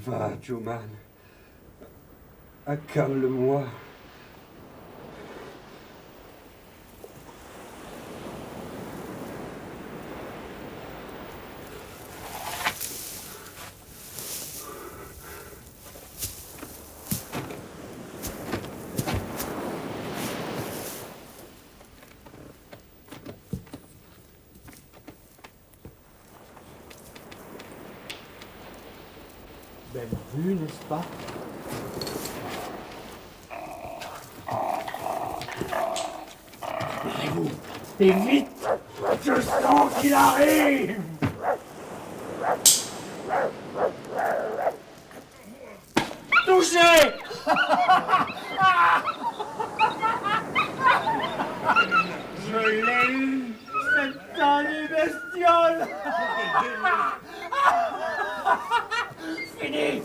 Va, Juman. Accale-moi. Belle vue, n'est-ce pas? Allez-vous, et vite! Je sens qu'il arrive! Touchez! Je l'ai eu! Cette tannée bestiole! Fini!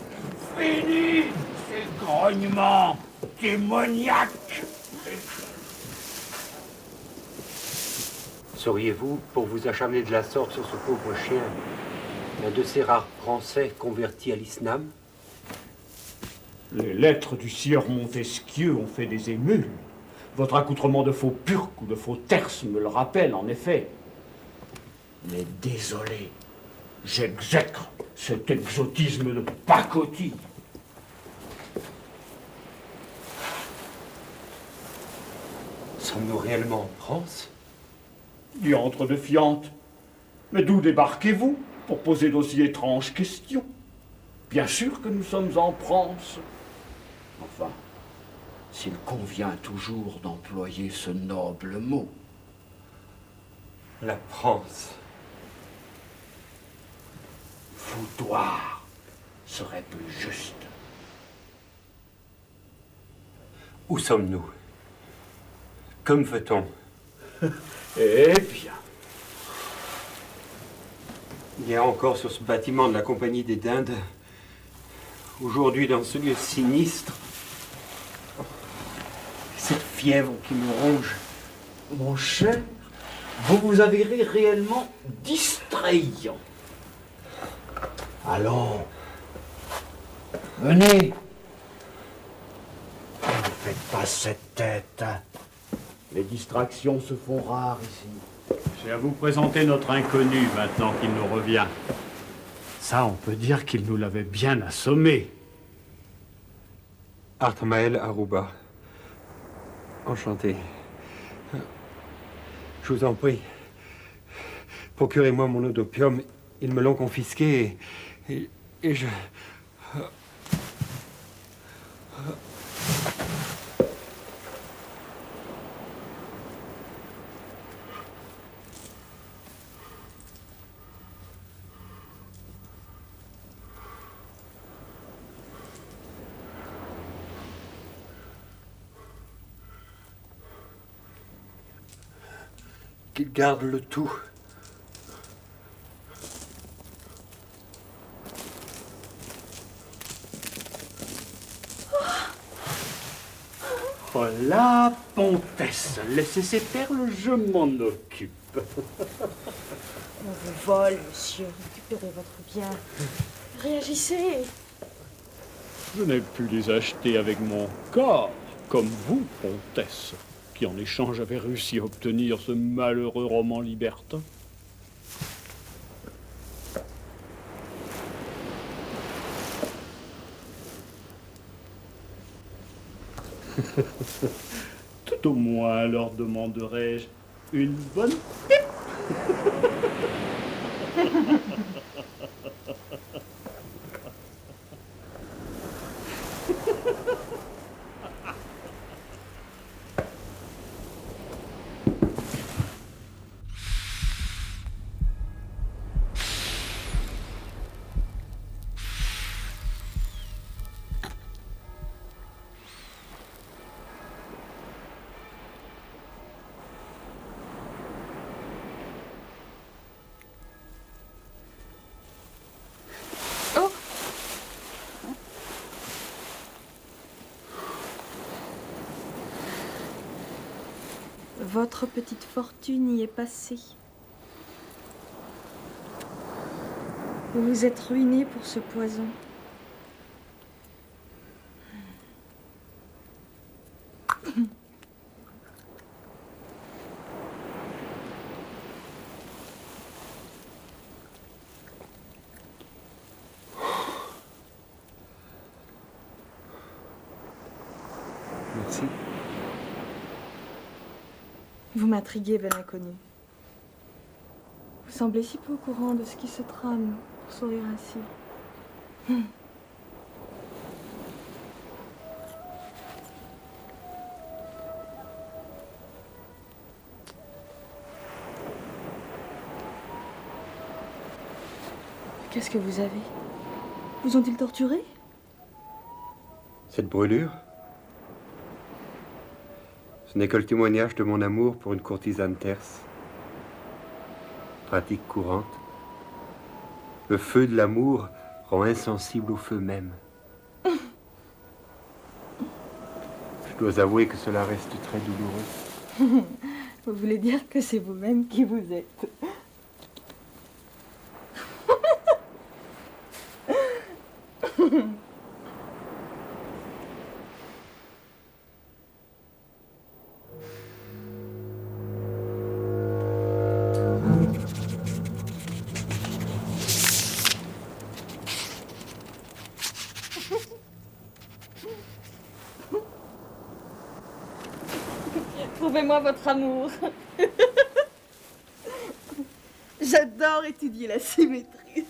Fini! Ces grognements démoniaques! Sauriez-vous, pour vous acharner de la sorte sur ce pauvre chien, l'un de ces rares Français convertis à l'islam? Les lettres du sieur Montesquieu ont fait des émules. Votre accoutrement de faux purque ou de faux terce me le rappelle, en effet. Mais désolé, j'exècre cet exotisme de pacotille. Sommes-nous réellement en France? Diantre de fiente. Mais d'où débarquez-vous pour poser d'aussi étranges questions? Bien sûr que nous sommes en France. Enfin, s'il convient toujours d'employer ce noble mot. La France. Foutoir serait plus juste. Où sommes-nous? Comme veut-on? Eh bien. Hier encore sur ce bâtiment de la Compagnie des Dindes, aujourd'hui dans ce lieu sinistre, cette fièvre qui me ronge. Mon cher, vous vous avérez réellement distrayant. Allons, venez. Ne faites pas cette tête. Les distractions se font rares ici. J'ai à vous présenter notre inconnu maintenant qu'il nous revient. Ça, on peut dire qu'il nous l'avait bien assommé. Artmael Aruba. Enchanté. Je vous en prie, procurez-moi mon eau d'opium. Ils me l'ont confisqué et je... Qu'il garde le tout. Oh la Pontesse, laissez ces perles, je m'en occupe. On vous vole, monsieur. Récupérez votre bien. Réagissez. Je n'ai pu les acheter avec mon corps, comme vous, Comtesse, qui en échange avait réussi à obtenir ce malheureux roman libertin. Tout au moins leur demanderai-je une bonne pipe. Votre petite fortune y est passée. Vous vous êtes ruiné pour ce poison. Merci. Vous m'intriguez, bel inconnu. Vous semblez si peu au courant de ce qui se trame pour sourire ainsi. Qu'est-ce que vous avez? Vous ont-ils torturé? Cette brûlure, ce n'est que le témoignage de mon amour pour une courtisane terse. Pratique courante. Le feu de l'amour rend insensible au feu même. Je dois avouer que cela reste très douloureux. Vous voulez dire que c'est vous-même qui vous êtes? Trouvez-moi votre amour. J'adore étudier la symétrie.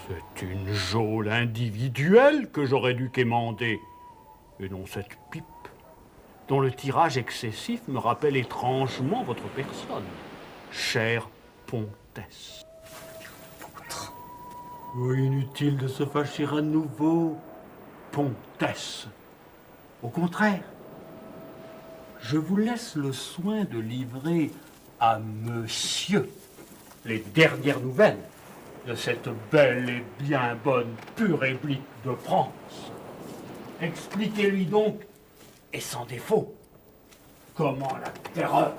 C'est une geôle individuelle que j'aurais dû quémander, et non cette pipe, dont le tirage excessif me rappelle étrangement votre personne, chère Pontesse. Oh, inutile de se fâcher à nouveau, Pontesse. Au contraire, je vous laisse le soin de livrer à monsieur les dernières nouvelles de cette belle et bien bonne pure république de France. Expliquez-lui donc, et sans défaut, comment la terreur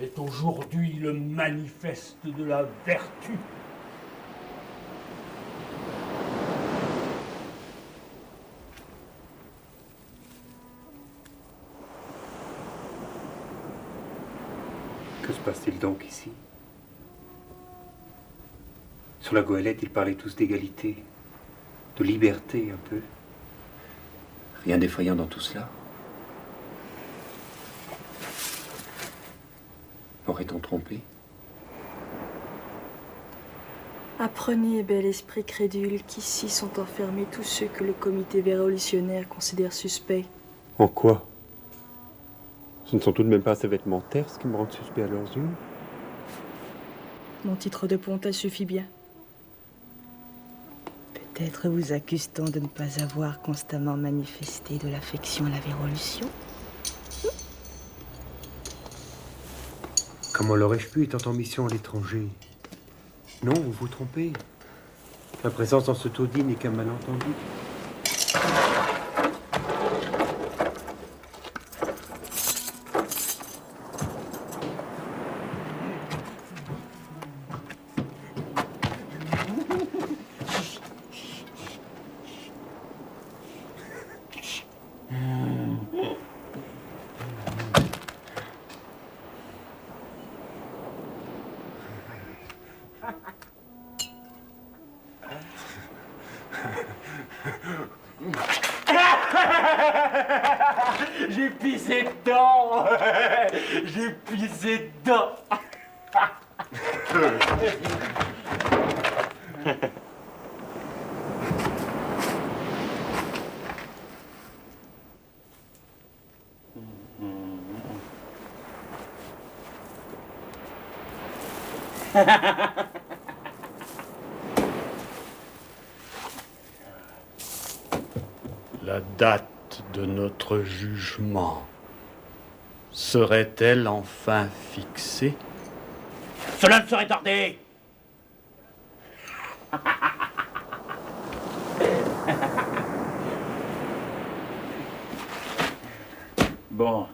est aujourd'hui le manifeste de la vertu. Que se passe-t-il donc ici? Sur la goélette, ils parlaient tous d'égalité, de liberté un peu. Rien d'effrayant dans tout cela. M'aurait-on trompé? Apprenez, bel esprit crédule, qu'ici sont enfermés tous ceux que le comité révolutionnaire considère suspects. En quoi? Ce ne sont tout de même pas ces vêtements terses qui me rendent suspect à leurs yeux. Mon titre de Pontesse suffit bien. Peut-être vous accuse-t-on de ne pas avoir constamment manifesté de l'affection à la Révolution? Comment l'aurais-je pu, étant en mission à l'étranger? Non, vous vous trompez. Ma présence dans ce taudis n'est qu'un malentendu. J'ai pissé dedans. J'ai pissé dedans. La date de notre jugement serait-elle enfin fixée? Cela ne saurait tarder. Bon.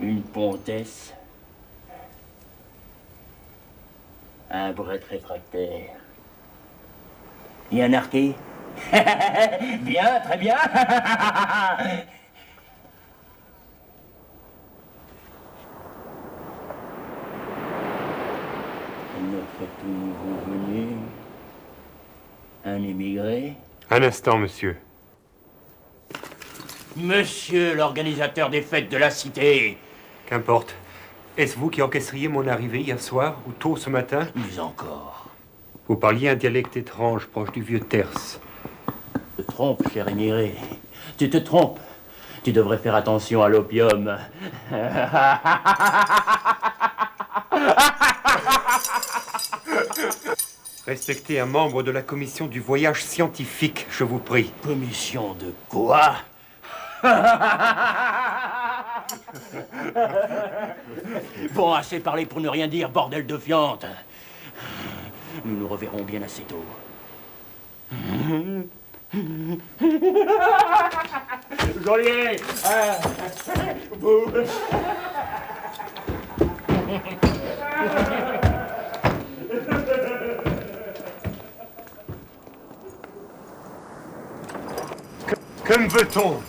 Une Pontesse. Un bret réfractaire. Et un arqué. Bien, très bien. Après tout, vous venez. Un immigré. Un instant, monsieur. Monsieur l'organisateur des fêtes de la cité. Qu'importe. Est-ce vous qui orchestriez mon arrivée hier soir ou tôt ce matin? Mais encore. Vous parliez un dialecte étrange, proche du vieux terce. Tu te trompes, cher immigré. Tu te trompes. Tu devrais faire attention à l'opium. Respectez un membre de la commission du voyage scientifique, je vous prie. Commission de quoi? Bon, assez parlé pour ne rien dire, bordel de fiente. Nous nous reverrons bien assez tôt. Joliet! Que me veut-on?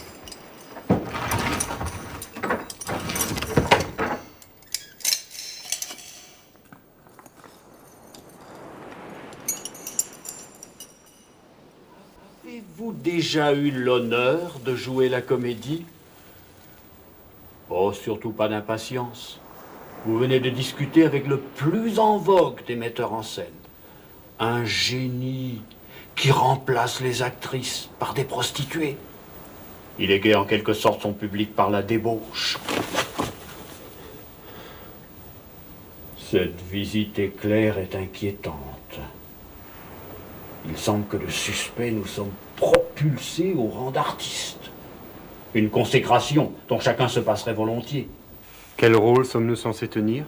Avez-vous déjà eu l'honneur de jouer la comédie? Oh, surtout pas d'impatience. Vous venez de discuter avec le plus en vogue des metteurs en scène. Un génie qui remplace les actrices par des prostituées. Il égaye en quelque sorte son public par la débauche. Cette visite éclair est inquiétante. Il semble que de suspect, nous sommes propulsés au rang d'artistes. Une consécration dont chacun se passerait volontiers. Quel rôle sommes-nous censés tenir?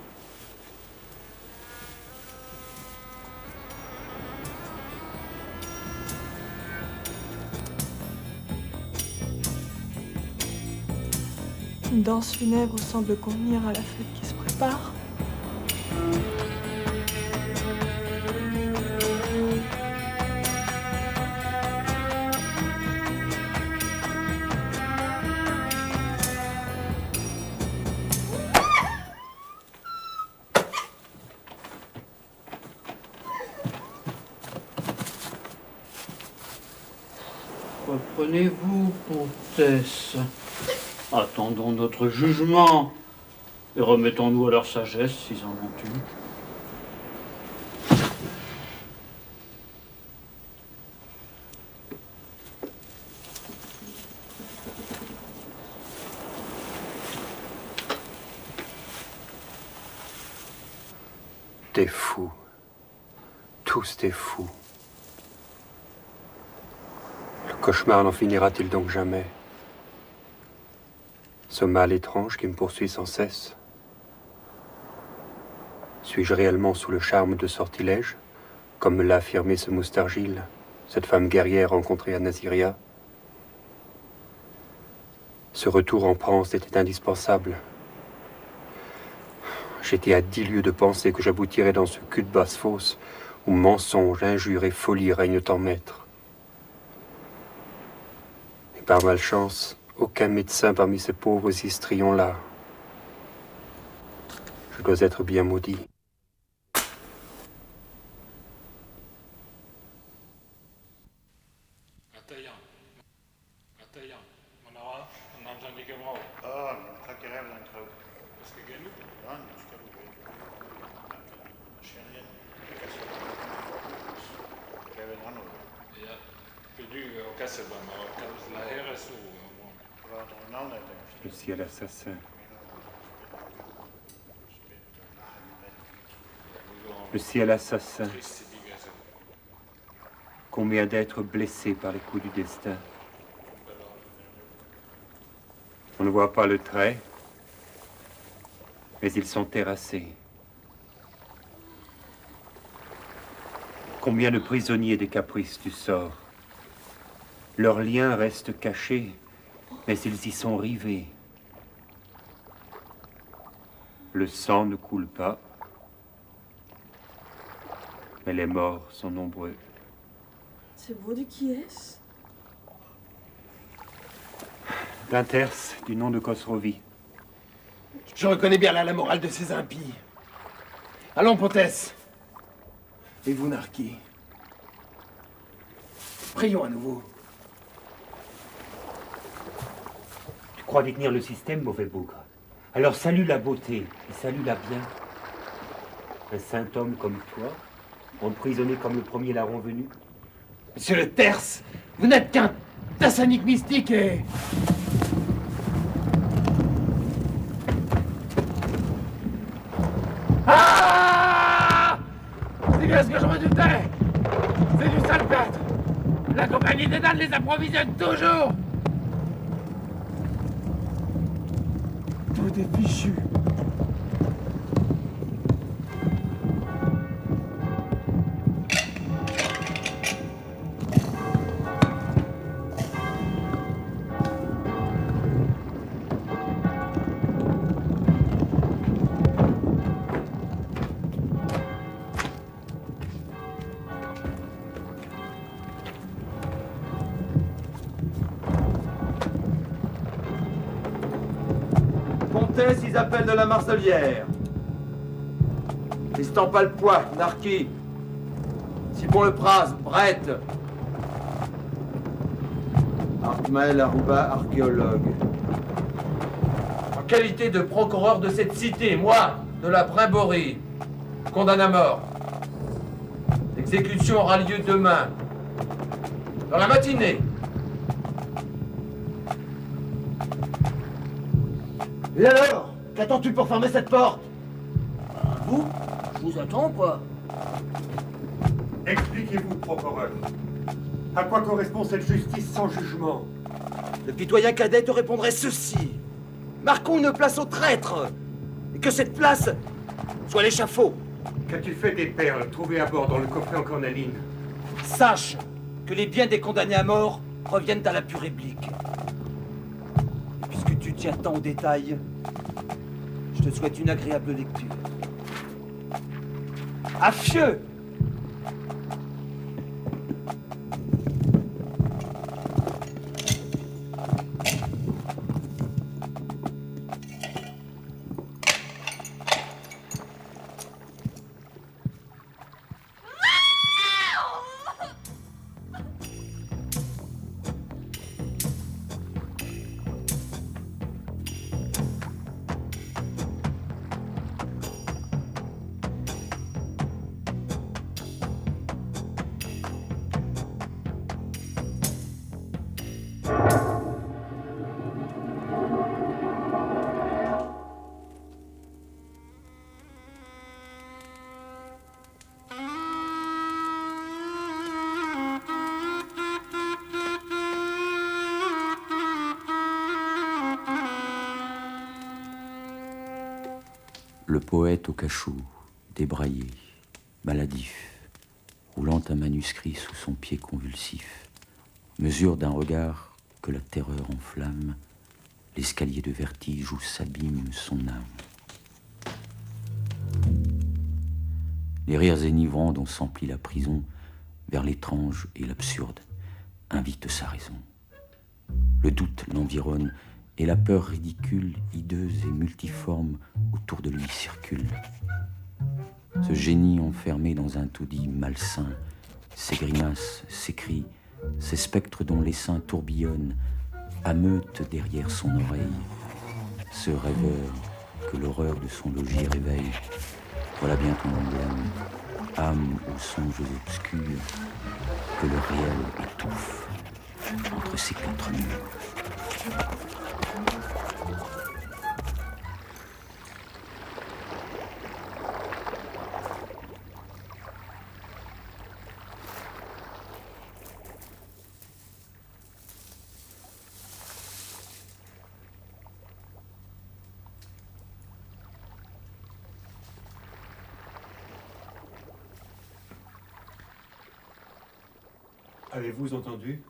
Une danse funèbre semble convenir à la fête qui se prépare. Reprenez-vous, comtesse. Attendons notre jugement et remettons-nous à leur sagesse s'ils en ont une. Des fous. Tous des fous. Le cauchemar n'en finira-t-il donc jamais? Ce mal étrange qui me poursuit sans cesse. Suis-je réellement sous le charme de sortilèges, comme me l'a affirmé ce Moustargil, cette femme guerrière rencontrée à Naziria? Ce retour en France était indispensable. J'étais à 10 lieues de penser que j'aboutirais dans ce cul de basse-fosse où mensonge, injure et folie règnent en maître. Et par malchance, aucun médecin parmi ces pauvres histrions-là. Je dois être bien maudit. Le ciel assassin. Le ciel assassin. Combien d'êtres blessés par les coups du destin. On ne voit pas le trait, mais ils sont terrassés. Combien de prisonniers des caprices du sort. Leurs liens restent cachés, mais ils y sont rivés. Le sang ne coule pas, mais les morts sont nombreux. C'est vous de qui est-ce? D'un terce du nom de Khosrovi. Je reconnais bien là la morale de ces impies. Allons, Pontès. Et vous, Narki? Prions à nouveau. Tu crois détenir le système, mauvais bougre? Alors salue la beauté et salue-la bien. Un saint homme comme toi, emprisonné comme le premier larron venu. Monsieur le Terce, vous n'êtes qu'un tassanique mystique et... Ah! C'est bien ce que je redoutais! C'est du salpêtre! La compagnie des Dan les approvisionne toujours! Tout est fichu. Comtesse, ils appellent de la Marcelière. Estampes-le-Poix, Narki. Sipon-le-Praz, Brette. Artmael Aruba, archéologue. En qualité de procureur de cette cité, moi, de la Brimborie, condamne à mort. L'exécution aura lieu demain, dans la matinée. Et alors? Qu'attends-tu pour fermer cette porte? Vous? Je vous attends, quoi. Expliquez-vous, procureur. À quoi correspond cette justice sans jugement? Le pitoyen cadet te répondrait ceci. Marquons une place aux traîtres. Et que cette place soit l'échafaud. Qu'as-tu fait des perles trouvées à bord dans le coffret en cornaline? Sache que les biens des condamnés à mort reviennent à la pure réplique. Et puisque tu tiens tant aux détails, je te souhaite une agréable lecture. Affieux! Le poète au cachot, débraillé, maladif, roulant un manuscrit sous son pied convulsif, mesure d'un regard que la terreur enflamme l'escalier de vertige où s'abîme son âme. Les rires enivrants dont s'emplit la prison vers l'étrange et l'absurde invitent sa raison. Le doute l'environne et la peur ridicule, hideuse et multiforme autour de lui circule. Ce génie enfermé dans un taudis malsain, ses grimaces, ses cris, ces spectres dont l'essaim tourbillonne, ameutent derrière son oreille. Ce rêveur que l'horreur de son logis réveille, voilà bien ton emblème, âme aux songes obscurs, que le réel étouffe entre ses quatre murs. Avez-vous entendu?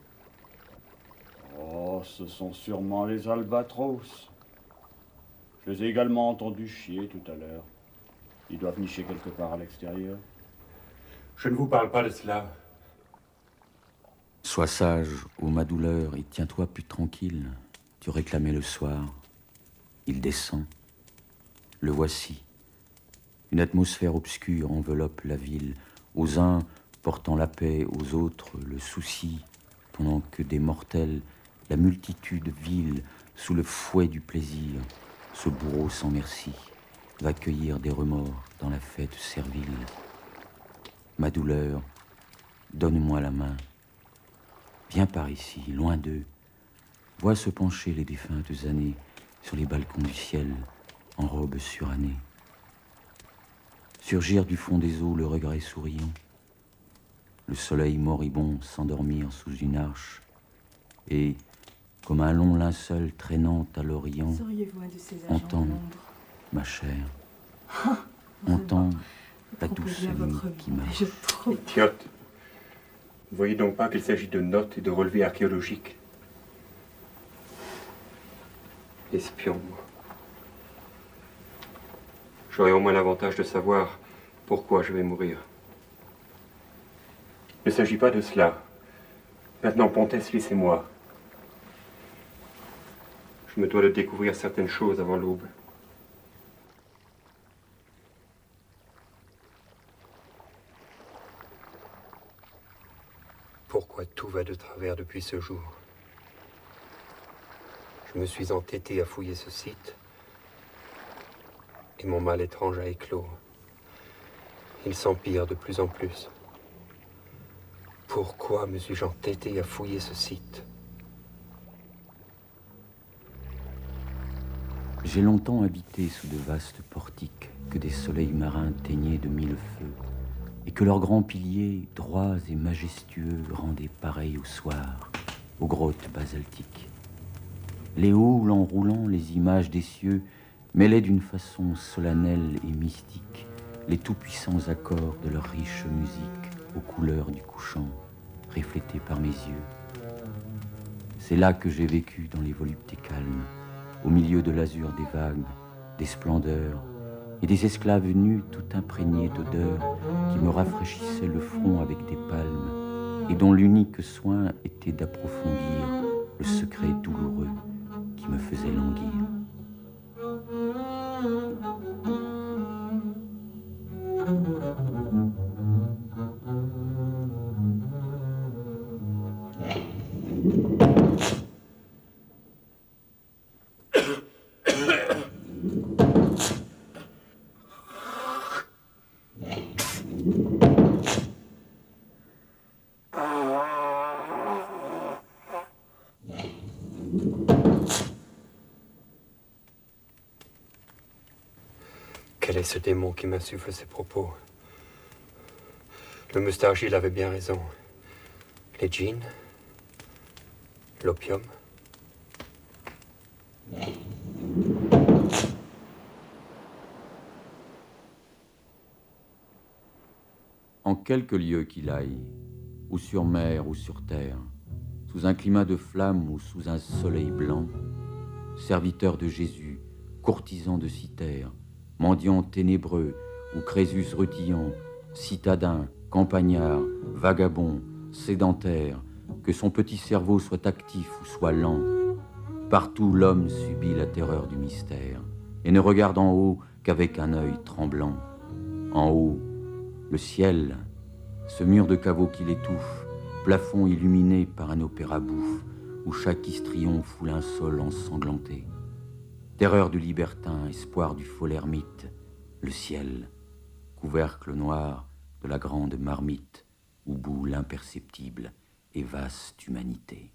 Oh, ce sont sûrement les albatros. Je les ai également entendus chier tout à l'heure. Ils doivent nicher quelque part à l'extérieur. Je ne vous parle pas de cela. Sois sage, ô ma douleur, et tiens-toi plus tranquille. Tu réclamais le soir. Il descend. Le voici. Une atmosphère obscure enveloppe la ville aux uns portant la paix, aux autres le souci, pendant que des mortels, la multitude vile, sous le fouet du plaisir, ce bourreau sans merci, va cueillir des remords dans la fête servile. Ma douleur, donne-moi la main. Viens par ici, loin d'eux. Vois se pencher les défuntes années sur les balcons du ciel, en robe surannée. Surgir du fond des eaux le regret souriant, le soleil moribond s'endormir sous une arche, et, comme un long linceul traînant à l'Orient, entends, ma chère, entends la douce nuit qui marche. Idiote. Ne voyez donc pas qu'il s'agit de notes et de relevés archéologiques. Espion, moi. J'aurai au moins l'avantage de savoir pourquoi je vais mourir. Il ne s'agit pas de cela. Maintenant, Pontès, laissez-moi. Je me dois de découvrir certaines choses avant l'aube. Pourquoi tout va de travers depuis ce jour? Je me suis entêté à fouiller ce site, et mon mal étrange a éclos. Il s'empire de plus en plus. Pourquoi me suis-je entêté à fouiller ce site? J'ai longtemps habité sous de vastes portiques que des soleils marins teignaient de mille feux, et que leurs grands piliers, droits et majestueux, rendaient pareils au soir, aux grottes basaltiques. Les halls enroulant les images des cieux mêlaient d'une façon solennelle et mystique les tout-puissants accords de leur riche musique aux couleurs du couchant, reflétées par mes yeux. C'est là que j'ai vécu dans les voluptés calmes, au milieu de l'azur des vagues, des splendeurs, et des esclaves nus tout imprégnés d'odeurs qui me rafraîchissaient le front avec des palmes, et dont l'unique soin était d'approfondir le secret douloureux qui me faisait languir. Quel est ce démon qui m'insuffle ces propos? Le Moustargil avait bien raison. Les djinns, l'opium. En quelque lieu qu'il aille, ou sur mer ou sur terre, sous un climat de flamme ou sous un soleil blanc, serviteur de Jésus, courtisan de Cythère, mendiant ténébreux ou Crésus rutillant, citadin, campagnard, vagabond, sédentaire, que son petit cerveau soit actif ou soit lent, partout l'homme subit la terreur du mystère et ne regarde en haut qu'avec un œil tremblant. En haut, le ciel, ce mur de caveau qui l'étouffe, plafond illuminé par un opéra bouffe où chaque histrion fout linceul ensanglanté. Terreur du libertin, espoir du faux ermite, le ciel, couvercle noir de la grande marmite où bout l'imperceptible et vaste humanité.